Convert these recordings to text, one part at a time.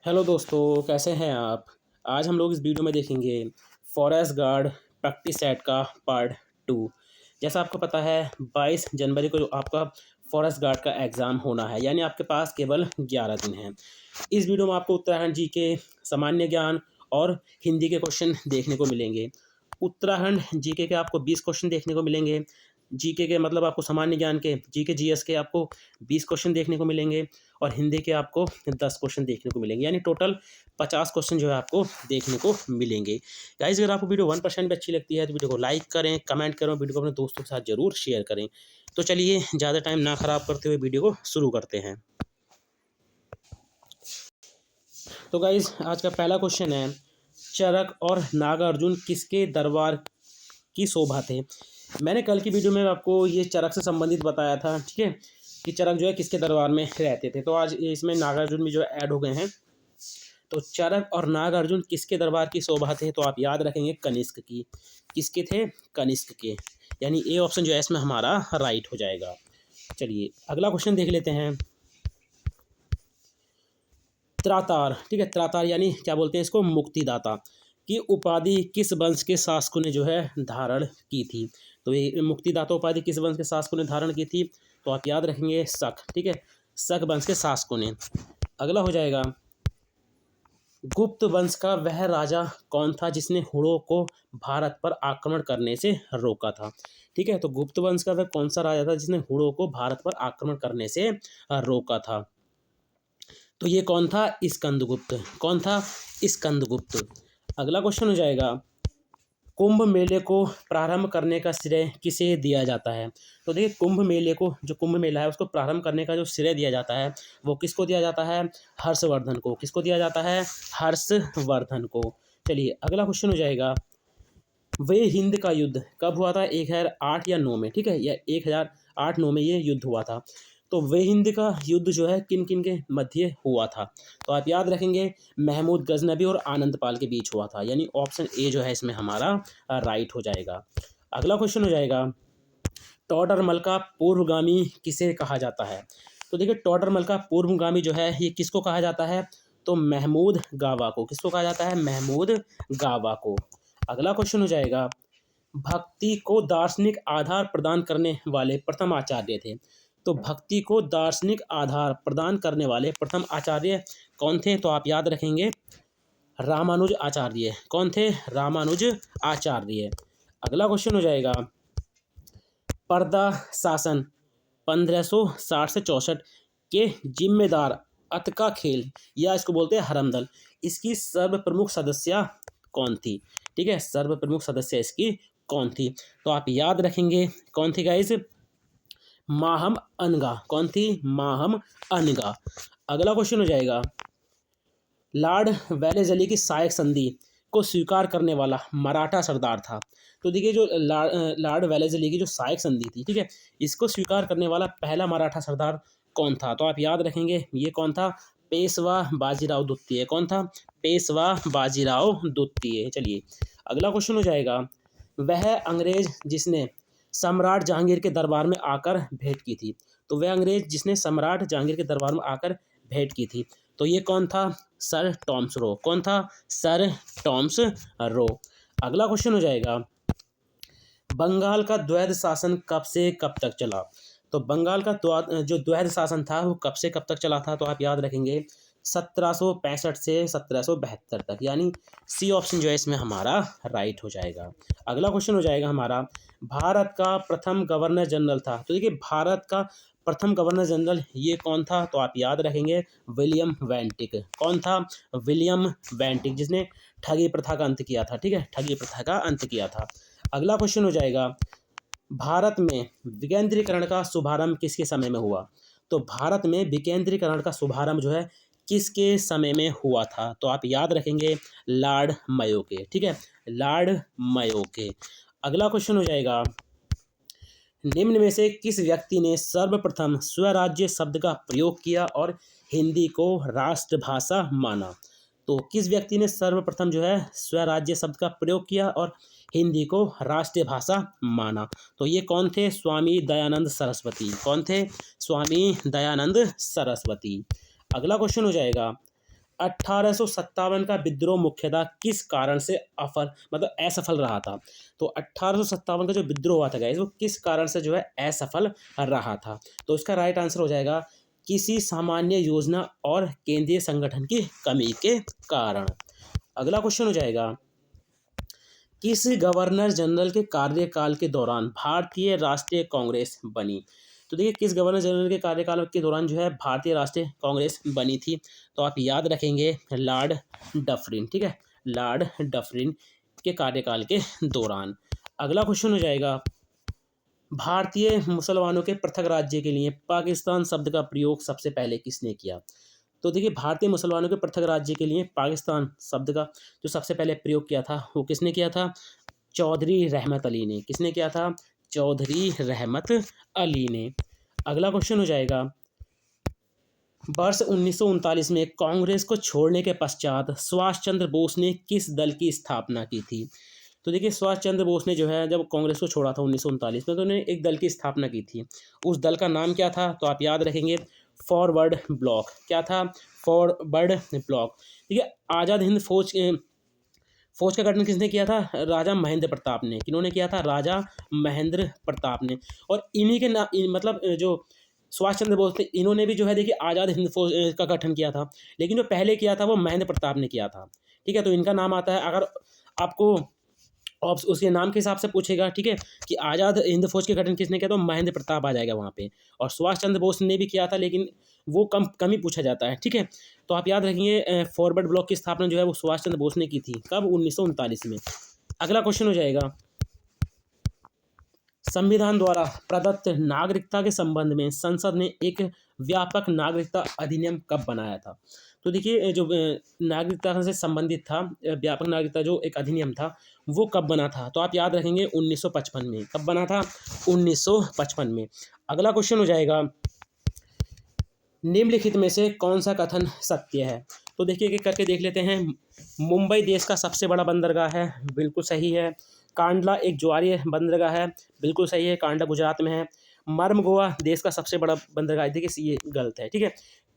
Hello दोस्तों, कैसे हैं आप। आज हम लोग इस वीडियो में देखेंगे फॉरेस्ट गार्ड प्रैक्टिस सेट का पार्ट 2। जैसा आपको पता है 22 जनवरी को जो आपका फॉरेस्ट गार्ड का एग्ज़ाम होना है, यानी आपके पास केवल 11 दिन हैं। इस वीडियो में आपको उत्तराखंड जी के सामान्य ज्ञान और हिंदी के क्वेश्चन देखने को मिलेंगे। उत्तराखंड जीके के आपको 20 क्वेश्चन देखने को मिलेंगे। जीके के मतलब आपको सामान्य ज्ञान के, जीके जीएस के आपको 20 क्वेश्चन देखने को मिलेंगे और हिंदी के आपको 10 क्वेश्चन देखने को मिलेंगे, यानी टोटल 50 क्वेश्चन जो है आपको देखने को मिलेंगे। गाइस, अगर आपको वीडियो 1% भी अच्छी लगती है तो वीडियो को लाइक करें, कमेंट करें, वीडियो को अपने दोस्तों के साथ ज़रूर शेयर करें। तो चलिए ज़्यादा टाइम ना ख़राब करते हुए वीडियो को शुरू करते हैं। तो गाइस, आज का पहला क्वेश्चन है, चरक और नागार्जुन किसके दरबार की शोभा थे। मैंने कल की वीडियो में आपको ये चरक से संबंधित बताया था, ठीक है, कि चरक जो है किसके दरबार में रहते थे। तो आज इसमें नागार्जुन भी जो है ऐड हो गए हैं। तो चरक और नागार्जुन किसके दरबार की शोभा थे, तो आप याद रखेंगे कनिष्क की। किसके थे? कनिष्क के। यानी ए ऑप्शन जो है इसमें हमारा राइट हो जाएगा। चलिए अगला क्वेश्चन देख लेते हैं। त्रातार, ठीक है, त्रातार यानी क्या बोलते हैं इसको, मुक्तिदाता की उपाधि किस वंश के शासकों ने जो है धारण की थी। तो ये मुक्तिदाता उपाधि किस वंश के शासकों ने धारण की थी, तो आप याद रखेंगे शक, ठीक है, शक वंश के शासकों ने। अगला हो जाएगा, गुप्त वंश का वह राजा कौन था जिसने हुड़ों को भारत पर आक्रमण करने से रोका था। ठीक है, तो गुप्त वंश का वह कौन सा राजा था जिसने हुड़ों को भारत पर आक्रमण करने से रोका था। तो ये कौन था? स्कंदगुप्त। कौन था? स्कंदगुप्त। अगला क्वेश्चन हो जाएगा, कुंभ मेले को प्रारंभ करने का श्रेय किसे दिया जाता है। तो देखिए, कुंभ मेले को, जो कुंभ मेला है उसको प्रारंभ करने का जो श्रेय दिया जाता है वो किसको दिया जाता है? हर्षवर्धन को। किसको दिया जाता है? हर्षवर्धन को। चलिए अगला क्वेश्चन हो जाएगा, वे हिंद का युद्ध कब हुआ था? 1008 या 9 में, ठीक है, या 1008-9 में ये युद्ध हुआ था। तो वे हिंद का युद्ध जो है किन किन के मध्य हुआ था, तो आप याद रखेंगे महमूद गजनबी और आनंद पाल के बीच हुआ था, यानी ऑप्शन ए जो है इसमें हमारा राइट हो जाएगा। अगला क्वेश्चन हो जाएगा, टोडरमल का पूर्वगामी किसे कहा जाता है। तो देखिए, टोडरमल का पूर्वगामी जो है ये किसको कहा जाता है, तो महमूद गावा को। किसको कहा जाता है? महमूद गावा को। अगला क्वेश्चन हो जाएगा, भक्ति को दार्शनिक आधार प्रदान करने वाले प्रथम आचार्य थे। तो भक्ति को दार्शनिक आधार प्रदान करने वाले प्रथम आचार्य कौन थे, तो आप याद रखेंगे रामानुज आचार्य। कौन थे? रामानुज आचार्य। अगला क्वेश्चन हो जाएगा, पर्दा शासन 1560 से 64 के जिम्मेदार अतका खेल, या इसको बोलते हैं हरमदल, इसकी सर्व प्रमुख सदस्य कौन थी। ठीक है, सर्व प्रमुख सदस्य इसकी कौन थी, तो आप याद रखेंगे कौन थी गाइस? माहम अनगा। कौन थी? माहम अनगा। अगला क्वेश्चन हो जाएगा, लॉर्ड वेलेस्ली की सहायक संधि को स्वीकार करने वाला मराठा सरदार था। तो देखिए, जो लॉर्ड वेलेस्ली की जो सहायक संधि थी, ठीक है, इसको स्वीकार करने वाला पहला मराठा सरदार कौन था, तो आप याद रखेंगे ये कौन था? पेशवा बाजीराव द्वितीय। कौन था? पेशवा बाजीराव द्वितीय। चलिए अगला क्वेश्चन हो जाएगा, वह अंग्रेज जिसने सम्राट जहांगीर के दरबार में आकर भेंट की थी। तो वह अंग्रेज जिसने सम्राट जहांगीर के दरबार में आकर भेंट की थी, तो ये कौन था? Sir Thomas Roe. कौन था? Sir Thomas Roe. अगला क्वेश्चन हो जाएगा, बंगाल का द्वैध शासन कब से कब तक चला। तो बंगाल का जो द्वैध शासन था वो कब से कब तक चला था, तो आप याद रखेंगे 1765 से 1772 तक, यानी सी ऑप्शन जो है इसमें हमारा राइट हो जाएगा। अगला क्वेश्चन हो जाएगा हमारा, भारत का प्रथम गवर्नर जनरल था। तो देखिए, भारत का प्रथम गवर्नर जनरल ये कौन था, तो आप याद रखेंगे विलियम वेंटिक। कौन था? विलियम वेंटिक, जिसने ठगी प्रथा का अंत किया था। ठीक है, ठगी प्रथा का अंत किया था। अगला क्वेश्चन हो जाएगा, भारत में विकेंद्रीकरण का शुभारंभ किसके समय में हुआ। तो भारत में विकेंद्रीकरण का शुभारंभ जो है किसके समय में हुआ था, तो आप याद रखेंगे लॉर्ड मायो के। ठीक है, लॉर्ड मायो के। अगला क्वेश्चन हो जाएगा, निम्न में से किस व्यक्ति ने सर्वप्रथम स्वराज्य शब्द का प्रयोग किया और हिंदी को राष्ट्रभाषा माना। तो किस व्यक्ति ने सर्वप्रथम जो है स्वराज्य शब्द का प्रयोग किया और हिंदी को राष्ट्रीय भाषा माना, तो ये कौन थे? स्वामी दयानंद सरस्वती। कौन थे? स्वामी दयानंद सरस्वती। अगला क्वेश्चन हो जाएगा, 1857 का विद्रोह मुख्यतः किस कारण से असफल रहा था? तो 1857 का जो विद्रोह हुआ था गाइस, वो किस कारण से जो है असफल रहा था? तो इसका राइट आंसर हो जाएगा किसी सामान्य योजना और केंद्रीय संगठन की कमी के कारण। अगला क्वेश्चन हो जाएगा, किस गवर्नर जनरल के कार्यकाल के दौरान भारतीय राष्ट्रीय कांग्रेस बनी? तो देखिए, किस गवर्नर जनरल के कार्यकाल के दौरान जो है भारतीय राष्ट्रीय कांग्रेस बनी थी? तो आप याद रखेंगे लॉर्ड डफरिन, ठीक है, लॉर्ड डफरिन के कार्यकाल के दौरान। अगला क्वेश्चन हो जाएगा, भारतीय मुसलमानों के पृथक राज्य के लिए पाकिस्तान शब्द का प्रयोग सबसे पहले किसने किया? तो देखिए, भारतीय मुसलमानों के पृथक राज्य के लिए पाकिस्तान शब्द का जो सबसे पहले प्रयोग किया था वो किसने किया था? चौधरी रहमत अली ने। किसने किया था? चौधरी रहमत अली ने। अगला क्वेश्चन हो जाएगा, वर्ष 1939 में कांग्रेस को छोड़ने के पश्चात सुभाष चंद्र बोस ने किस दल की स्थापना की थी? तो देखिए, सुभाष चंद्र बोस ने जो है जब कांग्रेस को छोड़ा था 1939 में, तो उन्होंने एक दल की स्थापना की थी। उस दल का नाम क्या था? तो आप याद रखेंगे फॉरवर्ड ब्लॉक। क्या था? Forward block. ठीक है, आज़ाद हिंद फौज का गठन किसने किया था? राजा महेंद्र प्रताप ने। किन्होंने किया था? राजा महेंद्र प्रताप ने। और इन्हीं के मतलब जो सुभाष चंद्र बोस थे, इन्होंने भी जो है देखिए आज़ाद हिंद फौज का गठन किया था, लेकिन जो पहले किया था वो महेंद्र प्रताप ने किया था। ठीक है, तो इनका नाम आता है, अगर आपको उसके नाम के हिसाब से पूछेगा, ठीक है, कि आज़ाद हिंद फौज के गठन किसने किया, तो महेंद्र प्रताप आ जाएगा वहाँ पे। और सुभाष चंद्र बोस ने भी किया था, लेकिन वो कम ही पूछा जाता है। ठीक है, तो आप याद रखेंगे फॉरवर्ड ब्लॉक की स्थापना जो है वो सुभाष चंद्र बोस ने की थी। कब? 1939 में। अगला क्वेश्चन हो जाएगा, संविधान द्वारा प्रदत्त नागरिकता के संबंध में संसद ने एक व्यापक नागरिकता अधिनियम कब बनाया था? तो देखिए, जो नागरिकता से संबंधित था, व्यापक नागरिकता जो एक अधिनियम था, वो कब बना था? तो आप याद रखेंगे 1955 में। कब बना था? 1955 में। अगला क्वेश्चन हो जाएगा, निम्नलिखित में से कौन सा कथन सत्य है? तो देखिए, एक एक करके देख लेते हैं। मुंबई देश का सबसे बड़ा बंदरगाह है, बिल्कुल सही है। कांडला एक ज्वारीय बंदरगाह है, बिल्कुल सही है, कांडला गुजरात में है। मर्मगोआ देश का सबसे बड़ा बंदरगाह है, देखिए ये गलत है। ठीक है,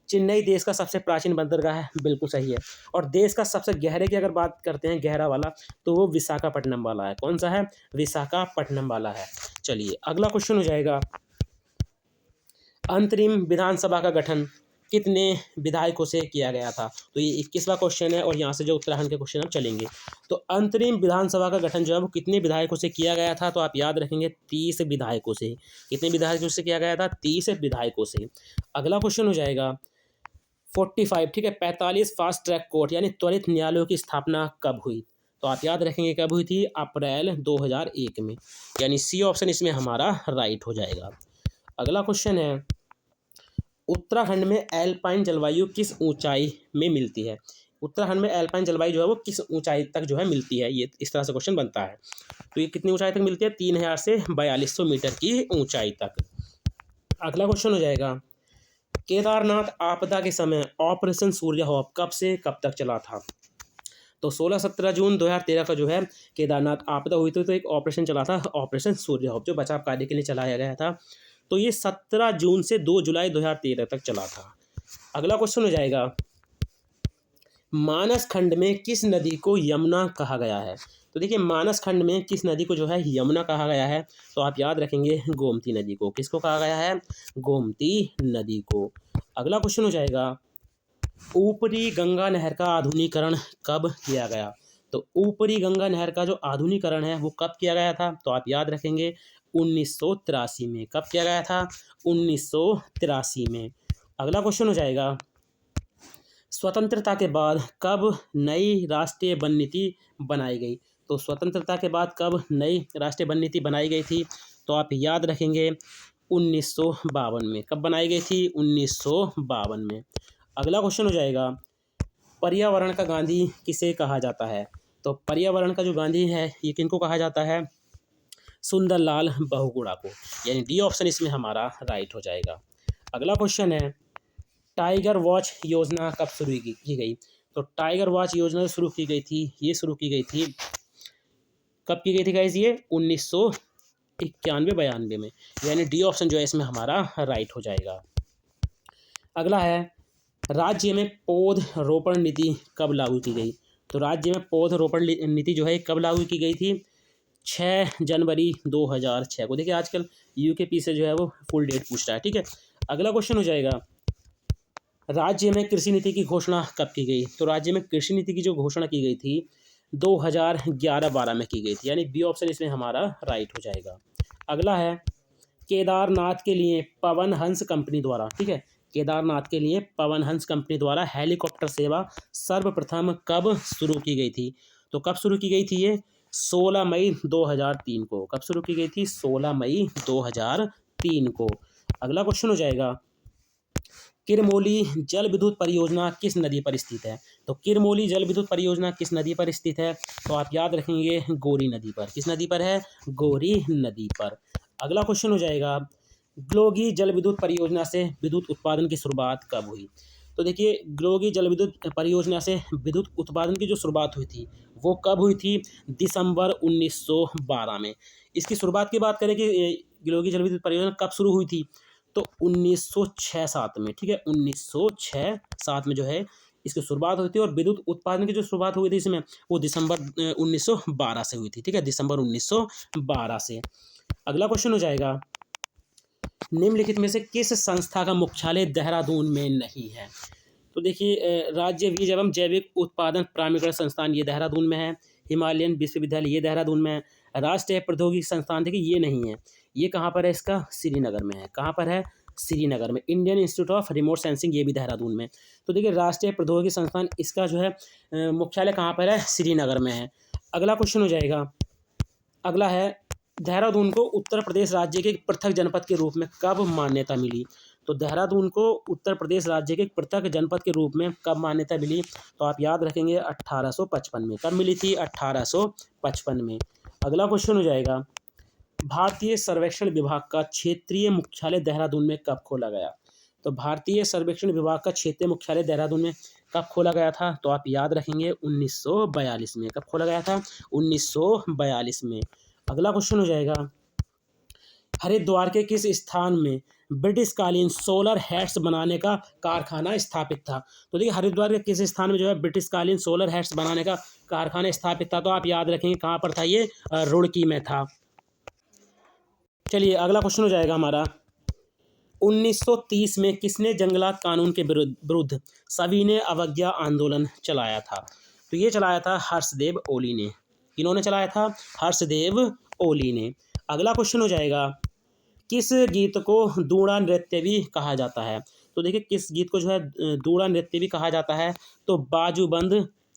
चेन्नई देश का सबसे प्राचीन बंदरगाह है, बिल्कुल सही है। और देश का सबसे गहरे की अगर बात करते हैं, गहरा वाला, तो वो विशाखापट्टनम वाला है। कौन सा है? विशाखापट्टनम वाला है। चलिए, अगला क्वेश्चन हो जाएगा, अंतरिम विधानसभा का गठन कितने विधायकों से किया गया था? तो ये 21वां क्वेश्चन है, और यहाँ से जो उत्तराखंड के क्वेश्चन अब चलेंगे। तो अंतरिम विधानसभा का गठन जो है वो कितने विधायकों से किया गया था? तो आप याद रखेंगे 30 विधायकों से। कितने विधायकों से किया गया था? 30 विधायकों से। अगला क्वेश्चन हो जाएगा 45, ठीक है, 45 फास्ट ट्रैक कोर्ट यानी त्वरित न्यायालयों की स्थापना कब हुई? तो आप याद रखेंगे कब हुई थी? अप्रैल 2001 में। यानी सी ऑप्शन इसमें हमारा राइट हो जाएगा। अगला क्वेश्चन है, उत्तराखंड में एल्पाइन जलवायु किस ऊंचाई में मिलती है? उत्तराखंड में एल्पाइन जलवायु जो है वो किस ऊंचाई तक जो है मिलती है? ये इस तरह से क्वेश्चन बनता है। तो ये कितनी ऊंचाई तक मिलती है? 3000 से 4200 मीटर की ऊंचाई तक। अगला क्वेश्चन हो जाएगा, केदारनाथ आपदा के समय ऑपरेशन सूर्यहोप कब से कब तक चला था? तो 16-17 जून 2013 का जो है केदारनाथ आपदा हुई थी, तो एक ऑपरेशन चला था, ऑपरेशन सूर्यहोप, जो बचाव कार्य के लिए चलाया गया था। तो ये 17 जून से 2 जुलाई 2013 तक चला था। अगला क्वेश्चन हो जाएगा, मानस खंड में किस नदी को यमुना कहा गया है? तो देखिए, मानस खंड में किस नदी को जो है यमुना कहा गया है? तो आप याद रखेंगे गोमती नदी को। किसको कहा गया है? गोमती नदी को। अगला क्वेश्चन हो जाएगा, ऊपरी गंगा नहर का आधुनिकीकरण कब किया गया? तो ऊपरी गंगा नहर का जो आधुनिकीकरण है वो कब किया गया था? तो आप याद रखेंगे 1983 में। कब किया गया था? 1983 में। अगला क्वेश्चन हो जाएगा, स्वतंत्रता के बाद कब नई राष्ट्रीय वन नीति बनाई गई? तो स्वतंत्रता के बाद कब नई राष्ट्रीय वन नीति बनाई गई थी? तो आप याद रखेंगे 1952 में। कब बनाई गई थी? 1952 में। अगला क्वेश्चन हो जाएगा, पर्यावरण का गांधी किसे कहा जाता है? तो पर्यावरण का जो गांधी है ये किनको कहा जाता है? सुंदरलाल बहुगुणा को। यानी डी ऑप्शन इसमें हमारा राइट हो जाएगा। अगला क्वेश्चन है, टाइगर वॉच योजना कब शुरू की गई? तो टाइगर वॉच योजना शुरू की गई थी, ये शुरू की गई थी, कब की गई थी गाइस? ये 1991-92 में। यानी डी ऑप्शन जो है इसमें हमारा राइट हो जाएगा। अगला है, राज्य में पौधरोपण नीति कब लागू की गई? तो राज्य में पौधरोपण नीति जो है कब लागू की गई थी? 6 जनवरी 2006 को। देखिए आजकल यूकेपी से जो है वो फुल डेट पूछ रहा है, ठीक है। अगला क्वेश्चन हो जाएगा, राज्य में कृषि नीति की घोषणा कब की गई? तो राज्य में कृषि नीति की जो घोषणा की गई थी 2011-12 में की गई थी, यानी बी ऑप्शन इसमें हमारा राइट हो जाएगा। अगला है, केदारनाथ के लिए पवन हंस कंपनी द्वारा, ठीक है, केदारनाथ के लिए पवन हंस कंपनी द्वारा हेलीकॉप्टर सेवा सर्वप्रथम कब शुरू की गई थी? तो कब शुरू की गई थी ये? 16 मई 2003 को। कब शुरू की गई थी? 16 मई 2003 को। अगला क्वेश्चन हो जाएगा, किरमोली जल विद्युत परियोजना किस नदी पर स्थित है? तो किरमोली जल विद्युत परियोजना किस नदी पर स्थित है? तो आप याद रखेंगे गोरी नदी पर। किस नदी पर है? गोरी नदी पर। अगला क्वेश्चन हो जाएगा, ग्लोगी जल विद्युत परियोजना से विद्युत उत्पादन की शुरुआत कब हुई? तो देखिए ग्लोगी जल विद्युत परियोजना से विद्युत उत्पादन की जो शुरुआत हुई थी वो कब हुई थी? दिसंबर 1912 में। इसकी शुरुआत की बात करें कि ग्लोगी जल विद्युत परियोजना कब शुरू हुई थी, तो 1906-7 में, ठीक है, 1906-7 में जो है इसकी शुरुआत हुई थी, और विद्युत उत्पादन की जो शुरुआत हुई थी इसमें वो दिसंबर 1912 से हुई थी, ठीक है, दिसंबर 1912 से। अगला क्वेश्चन हो जाएगा, निम्नलिखित में से किस संस्था का मुख्यालय देहरादून में नहीं है? तो देखिए राज्य बीज एवं जैविक उत्पादन प्राधिकरण संस्थान ये देहरादून में है, हिमालयन विश्वविद्यालय ये देहरादून में है, राष्ट्रीय प्रौद्योगिकी संस्थान देखिए ये नहीं है। ये कहाँ पर है? इसका श्रीनगर में है। कहाँ पर है? श्रीनगर में। Indian institute of remote sensing ये भी देहरादून में। तो देखिए राष्ट्रीय प्रौद्योगिकी संस्थान इसका जो है मुख्यालय कहाँ पर है? श्रीनगर में है। अगला क्वेश्चन हो जाएगा, अगला है, देहरादून को उत्तर प्रदेश राज्य के एक पृथक जनपद के रूप में कब मान्यता मिली? तो देहरादून को उत्तर प्रदेश राज्य के एक पृथक जनपद के रूप में कब मान्यता मिली? तो आप याद रखेंगे 1855 में। कब मिली थी? 1855 में। अगला क्वेश्चन हो जाएगा, भारतीय सर्वेक्षण विभाग का क्षेत्रीय मुख्यालय देहरादून में कब खोला गया? तो भारतीय सर्वेक्षण विभाग का क्षेत्रीय मुख्यालय देहरादून में कब खोला गया था? तो आप याद रखेंगे 1942 में। कब खोला गया था? 1942 में। अगला क्वेश्चन हो जाएगा, हरिद्वार के किस स्थान में ब्रिटिशकालीन सोलर हेड्स बनाने का कारखाना स्थापित था? तो देखिए हरिद्वार के किस स्थान में जो है ब्रिटिशकालीन सोलर हेड्स बनाने का कारखाना स्थापित था? तो आप याद रखेंगे कहाँ पर था ये? रुड़की में था। चलिए अगला क्वेश्चन हो जाएगा हमारा, 1930 में किसने जंगलात कानून के विरुद्ध सविनय अवज्ञा आंदोलन चलाया था? तो ये चलाया था हर्षदेव ओली ने। किन्होंने चलाया था? हर्षदेव ओली ने। अगला क्वेश्चन हो जाएगा, किस गीत को दूड़ा नृत्य भी कहा जाता है? तो देखिए किस गीत को जो है दूड़ा नृत्य भी कहा जाता है? तो बाजूबंद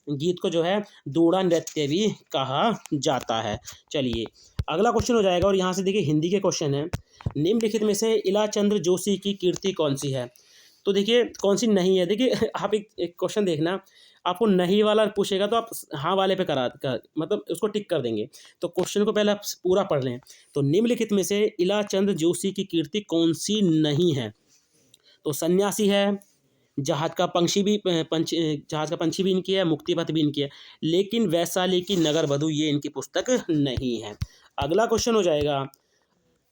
गीत को जो है दूड़ा नृत्य भी कहा जाता है। चलिए अगला क्वेश्चन हो जाएगा, और यहाँ से देखिए हिंदी के क्वेश्चन है, निम्नलिखित में से इलाचंद्र जोशी की कीर्ति कौन सी है? तो देखिए कौन सी नहीं है? देखिए आप एक क्वेश्चन देखना, आपको नहीं वाला पूछेगा तो आप हाँ वाले पे मतलब उसको टिक कर देंगे। तो क्वेश्चन को पहले आप पूरा पढ़ लें। तो निम्नलिखित में से इलाचंद्र जोशी की कीर्ति कौन सी नहीं है? तो सन्यासी है, जहाज का पंछी भी इनकी है, मुक्तिपथ भी इनकी है, लेकिन वैशाली की नगर वधू ये इनकी पुस्तक नहीं है। अगला क्वेश्चन हो जाएगा,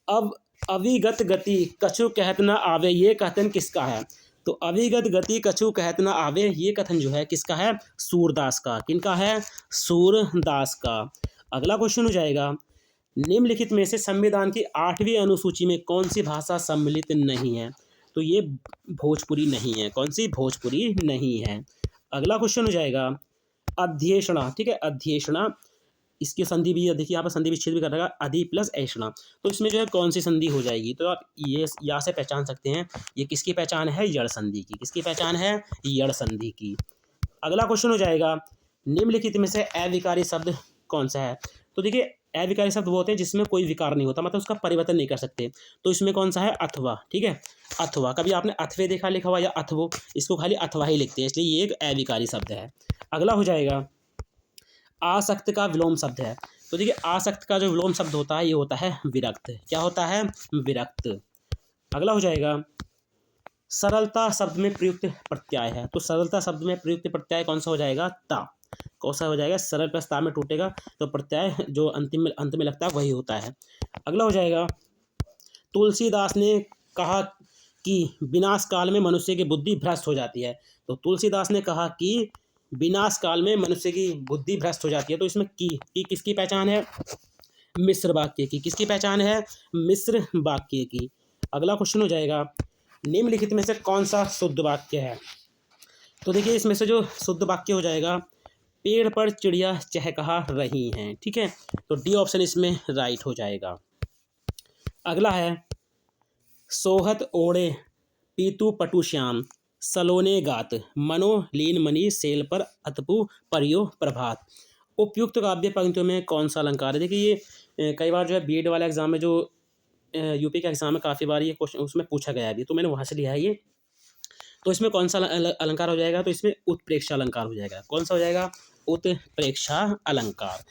अब अविगत गति कछु कहत न आवे ये कथन किसका है? तो अविगत गति कछु कहत न आवे ये कथन जो है किसका है? सूरदास का। किनका है? सूरदास का। अगला क्वेश्चन हो जाएगा, निम्नलिखित में से संविधान की 8वीं अनुसूची में कौन सी भाषा सम्मिलित नहीं है? तो ये भोजपुरी नहीं है। कौन सी? भोजपुरी नहीं है। अगला क्वेश्चन हो जाएगा, अध्येषणा, ठीक है, अध्येषणा, इसकी संधि भी देखिए यहाँ पर संधि विच्छेद भी कर रहा है, अधि प्लस ऐषणा। तो इसमें जो है कौन सी संधि हो जाएगी? तो आप ये यहाँ से पहचान सकते हैं, ये किसकी पहचान है? यड़ संधि की। किसकी पहचान है? यड़ संधि की। अगला क्वेश्चन हो जाएगा, निम्नलिखित में से अविकारी शब्द कौन सा है? तो देखिए अविकारी शब्द वो होते हैं जिसमें कोई विकार नहीं होता, मतलब उसका परिवर्तन नहीं कर सकते। तो इसमें कौन सा है? अथवा, ठीक है, अथवा। कभी आपने अथवे देखा लिखा हुआ या अथवो? इसको खाली अथवा ही लिखते हैं, इसलिए ये एक अविकारी शब्द है। अगला हो जाएगा, आसक्त का विलोम शब्द है। तो देखिए आसक्त का जो विलोम शब्द होता है ये होता है विरक्त। क्या होता है? विरक्त। अगला हो जाएगा, सरलता शब्द में प्रयुक्त प्रत्यय है। तो सरलता शब्द में प्रयुक्त प्रत्यय कौन सा हो जाएगा? ता। कौन सा हो जाएगा? सरल प्लस ता में टूटेगा तो प्रत्यय जो अंत में लगता है वही होता है। अगला हो जाएगा, तुलसीदास ने कहा कि विनाश काल में मनुष्य की बुद्धि भ्रष्ट हो जाती है। तो तुलसीदास ने कहा कि विनाश काल में मनुष्य की बुद्धि भ्रष्ट हो जाती है। तो इसमें की किसकी पहचान है? मिश्र वाक्य की। किसकी पहचान है? मिश्र वाक्य की। अगला क्वेश्चन हो जाएगा, निम्नलिखित में से कौन सा शुद्ध वाक्य है? तो देखिए इसमें से जो शुद्ध वाक्य हो जाएगा, पेड़ पर चिड़िया चहकहा रही हैं। ठीक है, तो डी ऑप्शन इसमें राइट हो जाएगा। अगला है, सोहत ओढ़े पीतू पटु श्याम सलोने गात मनो लीन मनी सेल पर अतपु परियो प्रभात। उपयुक्त काव्य पंक्तियों में कौन सा अलंकार है? देखिए ये कई बार जो है बीएड वाला एग्जाम में जो यूपी का एग्जाम में काफ़ी बार ये क्वेश्चन उसमें पूछा गया है अभी, तो मैंने वहाँ से लिया है ये। तो इसमें कौन सा अलंकार हो जाएगा? तो इसमें उत्प्रेक्षा अलंकार हो जाएगा। कौन सा हो जाएगा? उत्प्रेक्षा अलंकार।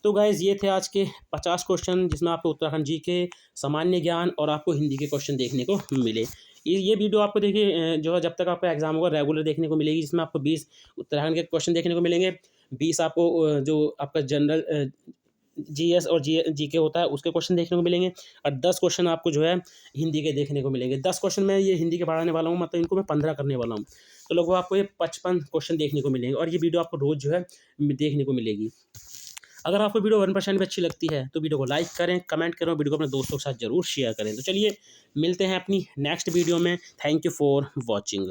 तो गाइज ये थे आज के 50 क्वेश्चन, जिसमें आपको उत्तराखंड जी के सामान्य ज्ञान और आपको हिंदी के क्वेश्चन देखने को मिले। ये वीडियो आपको देखिए जो है जब तक आपका एग्जाम होगा रेगुलर देखने को मिलेगी, जिसमें आपको 20 उत्तराखंड के क्वेश्चन देखने को मिलेंगे, 20 आपको जो आपका जनरल जीएस और जीके होता है उसके क्वेश्चन देखने को मिलेंगे, और 10 क्वेश्चन आपको जो है हिंदी के देखने को मिलेंगे। 10 क्वेश्चन मैं ये हिंदी के बढ़ाने वाला हूँ, मतलब इनको मैं 15 करने वाला हूँ। तो लगभग आपको ये 55 क्वेश्चन देखने को मिलेंगे, और ये वीडियो आपको रोज़ जो है देखने को मिलेगी। अगर आपको वीडियो 1% भी अच्छी लगती है तो वीडियो को लाइक करें, कमेंट करें, वीडियो को अपने दोस्तों के साथ जरूर शेयर करें। तो चलिए मिलते हैं अपनी नेक्स्ट वीडियो में। Thank you for watching.